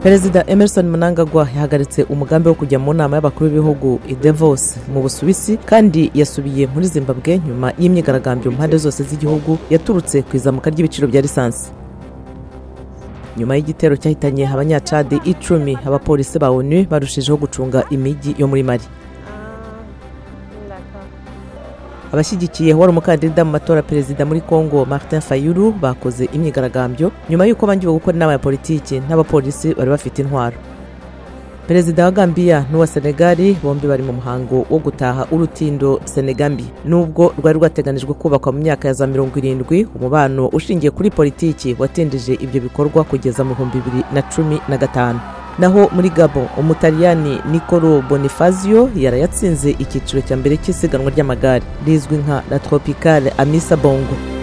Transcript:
Perezida Emerson Mnangagwa yahagaritse umugambi wo kujya mu nama y'abakuru b'ibihugu i Davos mu Busuwisi kandi yasubiye muri Zimbabwe nyuma y'imyigaragambyo mpande zose z'igihugu yaturutse ku izamuka ry'ibiciro bya lisansi. Nyuma y'igitero cyahitanye abanyacadi 10, abapolisi ba ONU barushijeho gucunga imijyi yo muri Mali. Abashyigikiye wari umukandida mu matora perezida muri Congo Martin Fayulu bakoze imyigaragambyo nyuma y'uko bangiwe gukora inama ya politiki n'abapolisi bari bafite intwaro. Perezida wa Gambiya n'uwa Senegali bombi bari mu muhango wo gutaha Urutindo Senegambia. Nubwo rwari rwateganijwe kubakwa mu myaka ya za 70, umubano ushingiye kuri politiki watindije ibyo bikorwa kugeza mu 2015. Naho muri Gabon umutaliyani Nicolo Bonifazio yarayatsinze icyiciro cya mbere cy'isiganwa ry'amagare rizwi nka La Tropicale Amissa Bongo.